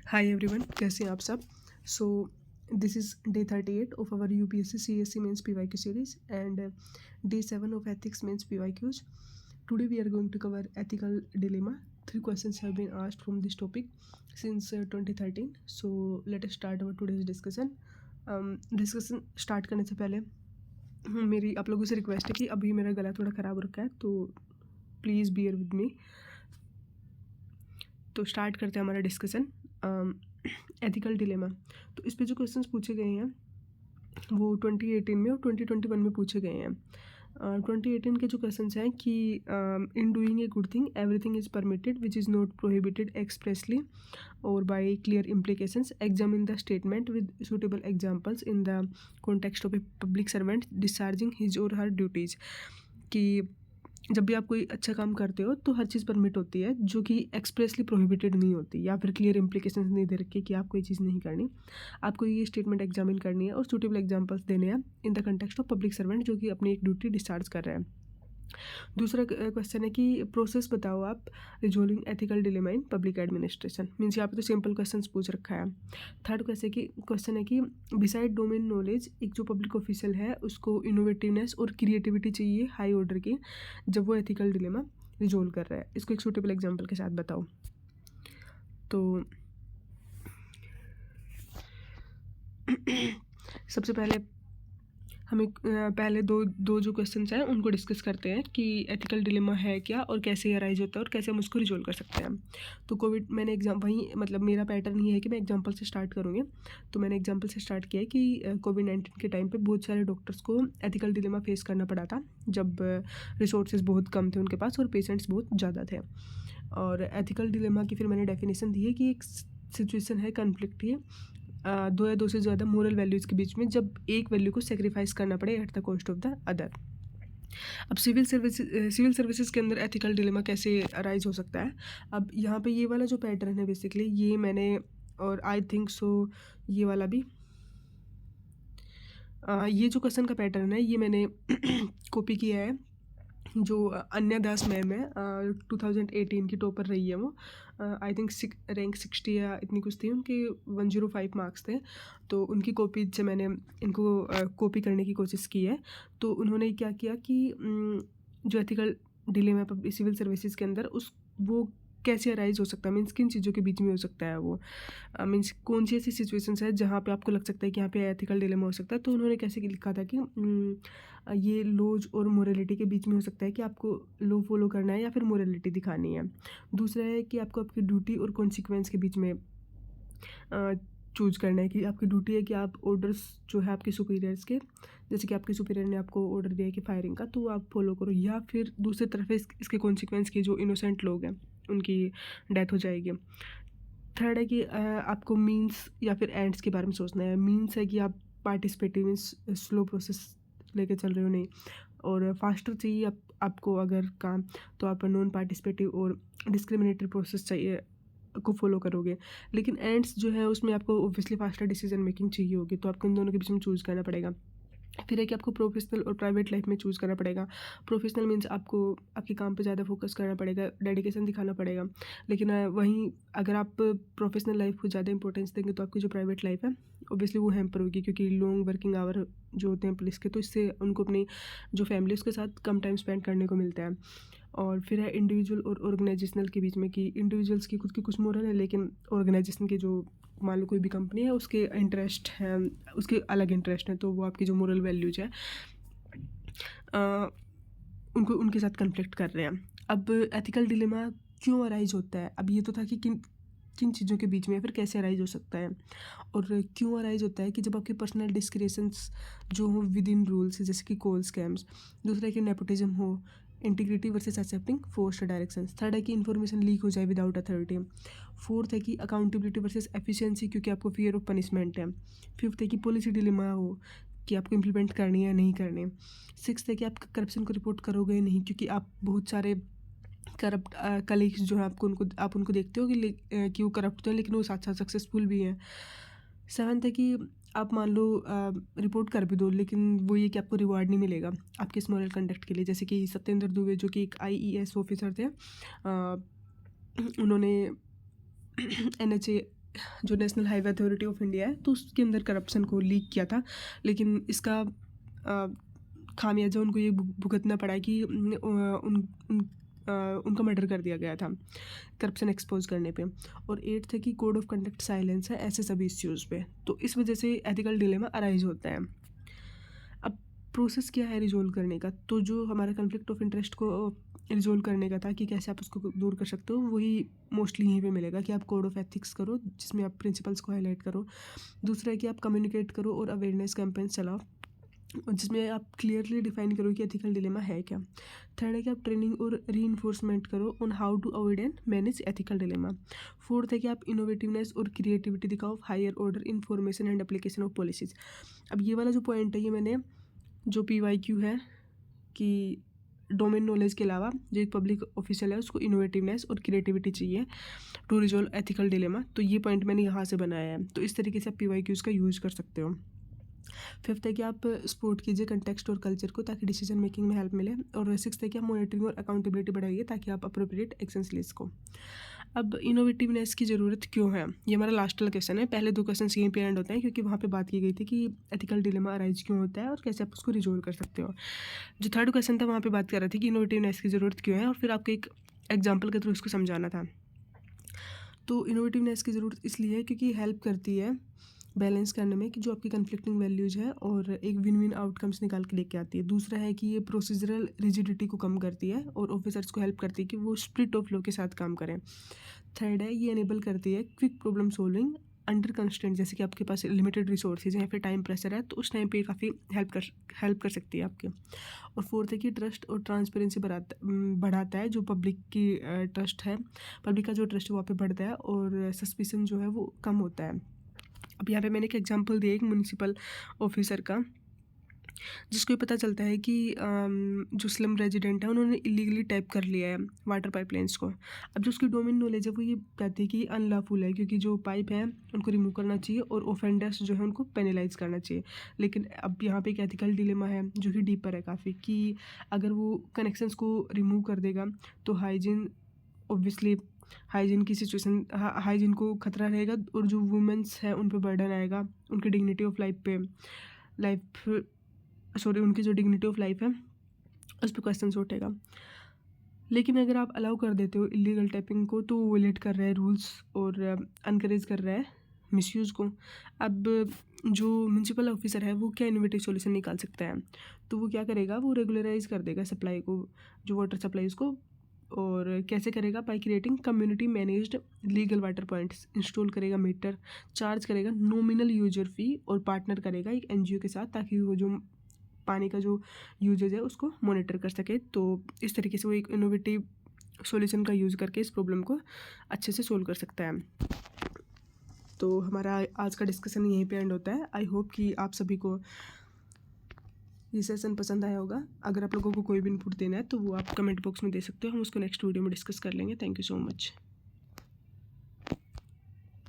Hi everyone, कैसे हैं आप सब। So this is day 38 of our UPSC CSC mains PYQ series and day 7 of ethics means PYQs. Today we are going to cover ethical dilemma. 3 questions have been asked from this topic since 2013. So let us start our today's discussion. Discussion start करने से पहले मेरी आप लोगों से request है कि अभी मेरा गला थोड़ा ख़राब हो रखा है, तो प्लीज़ बियर विद मी। तो स्टार्ट करते हैं हमारा डिस्कशन। एथिकल डिलेमा, तो इस पे जो क्वेश्चंस पूछे गए हैं वो 2018 में और 2021 में पूछे गए हैं। 2018 के जो क्वेश्चंस हैं कि in doing a good thing everything is permitted which is not prohibited expressly or by clear implications, examine the statement with suitable examples in the context of a public servant discharging his or her duties। कि जब भी आप कोई अच्छा काम करते हो तो हर चीज़ परमिट होती है जो कि एक्सप्रेसली प्रोहिबिटेड नहीं होती, या फिर क्लियर implications नहीं दे रखी कि आपको ये चीज़ नहीं करनी। आपको ये स्टेटमेंट एग्जामिन करनी है और सूटेबल एग्जांपल्स देने हैं in the context of public servant जो कि अपनी एक ड्यूटी डिस्चार्ज कर रहे हैं। दूसरा क्वेश्चन है कि प्रोसेस बताओ आप resolving ethical dilemma in public administration. Means यहाँ पे तो सिंपल क्वेश्चंस पूछ रखा है। थर्ड क्वेश्चन है कि बिसाइड डोमेन नॉलेज एक जो पब्लिक ऑफिशियल है उसको इनोवेटिवनेस और क्रिएटिविटी चाहिए हाई ऑर्डर की जब वो एथिकल डिलेमा रिजोल्व कर रहा है। इसको एक सूटेबल एग्जाम्पल के साथ बताओ। तो सबसे पहले हमें पहले दो जो क्वेश्चंस हैं उनको डिस्कस करते हैं कि एथिकल डिलेमा है क्या और कैसे अराइज होता है और कैसे हम उसको रिजोल्व कर सकते हैं। तो कोविड मैंने मतलब मेरा पैटर्न ये है कि मैं एग्जांपल से स्टार्ट करूँगी। तो मैंने एग्जांपल से स्टार्ट किया है कि कोविड-19 के टाइम पे बहुत सारे डॉक्टर्स को एथिकल डिलेमा फेस करना पड़ा था जब रिसोर्सेज बहुत कम थे उनके पास और पेशेंट्स बहुत ज़्यादा थे। और एथिकल डिलेमा की फिर मैंने डेफिनेशन दी है कि एक सिचुएशन है, कन्फ्लिक्ट है दो या दो से ज़्यादा मोरल वैल्यूज़ के बीच में जब एक वैल्यू को सेक्रीफाइस करना पड़े at the cost of the other. अब सिविल सर्विसेज के अंदर एथिकल डिलेमा कैसे अराइज हो सकता है। अब यहाँ पे ये वाला जो पैटर्न है बेसिकली ये मैंने, और आई थिंक सो ये वाला भी, ये जो क्वेश्चन का पैटर्न है ये मैंने कॉपी किया है। जो अन्या दास मैम है 2018 की टॉपर रही है वो, आई थिंक रैंक 60 या इतनी कुछ थी, उनके 105 मार्क्स थे। तो उनकी कॉपी से मैंने इनको कॉपी करने की कोशिश की है। तो उन्होंने क्या किया कि जो एथिकल डिलेमा सिविल सर्विसेज के अंदर उस वो कैसे अराइज हो सकता है, मीन्स किन चीज़ों के बीच में हो सकता है वो, मीन्स कौन सी ऐसी सिचुएशंस है जहाँ पे आपको लग सकता है कि यहाँ पे एथिकल डिलेमा हो सकता है। तो उन्होंने कैसे लिखा था कि ये लॉज और मोरालिटी के बीच में हो सकता है कि आपको लॉ फॉलो करना है या फिर मोरालिटी दिखानी है। दूसरा है कि आपको आपकी ड्यूटी और कॉन्सिक्वेंस के बीच में चूज करना है कि आपकी ड्यूटी है कि आप ऑर्डर्स जो है आपके सुपीरियर्स के, जैसे कि आपके सुपीरियर ने आपको ऑर्डर दिया है कि फायरिंग का तो आप फॉलो करो, या फिर दूसरी तरफ है इसके कॉन्सिक्वेंस की जो इनोसेंट लोग हैं उनकी डेथ हो जाएगी। थर्ड है कि आपको मीन्स या फिर एंड्स के बारे में सोचना है। मीन्स है कि आप पार्टिसिपेटिव मीन्स स्लो प्रोसेस लेके चल रहे हो नहीं, और फास्टर चाहिए आपको अगर काम, तो आप नॉन पार्टिसिपेटिव और डिस्क्रिमिनेटरी प्रोसेस चाहिए को फॉलो करोगे। लेकिन एंड्स जो है उसमें आपको ऑब्वियसली फास्टर डिसीजन मेकिंग चाहिए होगी, तो आपको इन दोनों के बीच में चूज़ करना पड़ेगा। फिर है कि आपको प्रोफेशनल और प्राइवेट लाइफ में चूज़ करना पड़ेगा। प्रोफेशनल मीन्स आपको आपके काम पे ज़्यादा फोकस करना पड़ेगा, डेडिकेशन दिखाना पड़ेगा। लेकिन वहीं अगर आप प्रोफेशनल लाइफ को ज़्यादा इंपॉर्टेंस देंगे तो आपकी जो प्राइवेट लाइफ है ऑब्वियसली वो हैम्पर होगी, क्योंकि लॉन्ग वर्किंग आवर जो होते हैं पुलिस के, तो इससे उनको अपनी जो फैमिली उसके साथ कम टाइम स्पेंड करने को मिलता है। और फिर है इंडिविजुअल और ऑर्गेनाइजेशनल के बीच में कि इंडिविजुअल्स की खुद की कुछ मोरल है, लेकिन ऑर्गेनाइजेशन के जो मान लो कोई भी कंपनी है उसके इंटरेस्ट हैं, उसके अलग इंटरेस्ट हैं, तो वो आपकी जो मोरल वैल्यूज है उनको उनके साथ कन्फ्लिक्ट कर रहे हैं। अब एथिकल डिलेमा क्यों अराइज होता है। अब ये तो था कि किन किन चीज़ों के बीच में, फिर कैसे अराइज हो सकता है और क्यों अराइज होता है कि जब आपके पर्सनल डिस्क्रिशंस जो हो विद इन रूल्स, जैसे कि कॉल स्कैम्स। दूसरा है कि नेपोटिज्म हो, integrity versus accepting forced directions. Third है कि इन्फॉर्मेशन लीक हो जाए विदाउट अथॉरिटी। फोर्थ है कि अकाउंटेबिलिटी वर्सेस एफिशिएंसी, क्योंकि आपको फियर ऑफ पनिशमेंट है। फिफ्थ है कि पॉलिसी डिलेमा हो कि आपको इम्प्लीमेंट करनी है या नहीं करनी। सिक्स्थ है कि आप करप्शन को रिपोर्ट करोगे नहीं, क्योंकि आप बहुत सारे करप्ट कलीग्स जो है आप उनको देखते हो कि वो करप्ट तो है लेकिन वो साथ साथ सक्सेसफुल भी हैं। सेवन्थ है कि आप मान लो रिपोर्ट कर भी दो, लेकिन वो ये कि आपको रिवार्ड नहीं मिलेगा आपके इस मॉरल कंडक्ट के लिए। जैसे कि सत्येंद्र दुबे जो कि एक IES ऑफिसर थे, उन्होंने NHA जो national highway authority of India है, तो उसके अंदर करप्शन को लीक किया था, लेकिन इसका खामियाजा उनको ये भुगतना पड़ा कि उनका मर्डर कर दिया गया था करप्शन एक्सपोज करने पे। और 8th है कि कोड ऑफ कंडक्ट साइलेंस है ऐसे सभी इश्यूज़ पे। तो इस वजह से एथिकल डिलेमा अराइज होता है। अब प्रोसेस क्या है रिजोल्व करने का? तो जो हमारा कन्फ्लिक्ट ऑफ इंटरेस्ट को रिजोल्व करने का था कि कैसे आप उसको दूर कर सकते हो, वही मोस्टली यहीं पे मिलेगा कि आप कोड ऑफ एथिक्स करो जिसमें आप प्रिंसिपल्स को हाईलाइट करो। दूसरा है कि आप कम्युनिकेट करो और अवेयरनेस कैंपेन चलाओ जिसमें आप क्लियरली डिफाइन करो कि एथिकल डिलेमा है क्या। थर्ड है कि आप ट्रेनिंग और रीइंफोर्समेंट करो on how to avoid and manage ethical dilemma. Fourth है कि आप इनोवेटिवनेस और क्रिएटिविटी दिखाओ higher order information and application of policies. अब ये वाला जो पॉइंट है ये मैंने जो PYQ है कि डोमेन नॉलेज के अलावा जो एक पब्लिक ऑफिशियल है उसको इनोवेटिवनेस और क्रिएटिविटी चाहिए टू रिजोल्व एथिकल डिलेमा, तो ये पॉइंट मैंने यहाँ से बनाया है। तो इस तरीके से आप PYQs का यूज़ कर सकते हो। फिफ्थ है कि आप सपोर्ट कीजिए कंटेक्स्ट और कल्चर को ताकि डिसीजन मेकिंग में हेल्प मिले। और सिक्स्थ है कि आप मॉनिटरिंग और अकाउंटेबिलिटी बढ़ाइए ताकि आप अप्रोप्रिएट एक्शंस ले सको। अब इनोवेटिवनेस की ज़रूरत क्यों है, ये हमारा लास्ट वाला क्वेश्चन है। पहले 2 क्वेश्चन यहीं पे एंड होते हैं क्योंकि वहाँ पे बात की गई थी कि एथिकल डिलेमा अराइज क्यों होता है और कैसे आप उसको रिजोल्व कर सकते हो। जो थर्ड क्वेश्चन था वहाँ पे बात कर रही थी कि इनोवेटिवनेस की ज़रूरत क्यों है और फिर आपको एक एग्जाम्पल के थ्रू इसको समझाना था। तो इनोवेटिवनेस की ज़रूरत इसलिए है क्योंकि हेल्प करती है बैलेंस करने में कि जो आपकी कन्फ्लिक्टिंग वैल्यूज़ है और एक विन विन आउटकम्स निकाल के लेके आती है। दूसरा है कि ये प्रोसीजरल रिजिडिटी को कम करती है और ऑफिसर्स को हेल्प करती है कि वो स्प्लिट ऑफ लॉ के साथ काम करें। थर्ड है ये एनेबल करती है quick problem solving under constraint, जैसे कि आपके पास लिमिटेड रिसोर्सेज हैं या फिर टाइम प्रेशर है तो उस टाइम पे काफ़ी हेल्प कर सकती है आपके। और फोर्थ है कि ट्रस्ट और ट्रांसपेरेंसी बढ़ाता है। जो पब्लिक की ट्रस्ट है, पब्लिक का जो ट्रस्ट है वहाँ पे बढ़ता है और सस्पिशन जो है वो कम होता है। अब यहाँ पे मैंने एक एग्जांपल दिया एक म्यूनिसिपल ऑफिसर का, जिसको ये पता चलता है कि जो स्लम रेजिडेंट है उन्होंने इलीगली टैप कर लिया है वाटर पाइपलाइंस को। अब जो उसकी डोमेन नॉलेज है वो ये कहती है कि अनलॉफुल है क्योंकि जो पाइप है उनको रिमूव करना चाहिए और ऑफेंडर्स जो है उनको पेनलाइज करना चाहिए। लेकिन अब यहाँ पे एक एथिकल डिलेमा है जो कि डीपर है काफ़ी, कि अगर वो कनेक्शंस को रिमूव कर देगा तो हाइजीन ऑब्वियसली हाइजीन की सिचुएशन हाइजीन को खतरा रहेगा और जो वुमेंस है उन पे बर्डन आएगा, उनकी डिग्निटी ऑफ उनकी जो डिग्निटी ऑफ लाइफ है उस पर क्वेश्चन उठेगा। लेकिन अगर आप अलाउ कर देते हो इलीगल टैपिंग को तो वो विलेट कर रहा है रूल्स और अनकरेज कर रहा है मिसयूज़ को। अब जो म्यूनसिपल ऑफिसर है वो क्या इनोवेटिव सॉल्यूशन निकाल सकता है, तो वो क्या करेगा, वो रेगुलराइज कर देगा सप्लाई को, जो वाटर सप्लाई उसको। और कैसे करेगा, by creating community managed legal water points, install करेगा मीटर, चार्ज करेगा नॉमिनल यूजर फी और पार्टनर करेगा एक NGO के साथ ताकि वो जो पानी का जो यूजेज है उसको मॉनिटर कर सके। तो इस तरीके से वो एक इनोवेटिव सॉल्यूशन का यूज़ करके इस प्रॉब्लम को अच्छे से सोल्व कर सकता है। तो हमारा आज का डिस्कशन यहीं पे एंड होता है। आई होप कि आप सभी को ये सेशन पसंद आया होगा। अगर आप लोगों को कोई भी इनपुट देना है तो वो आप कमेंट बॉक्स में दे सकते हो, हम उसको नेक्स्ट वीडियो में डिस्कस कर लेंगे। Thank you so much.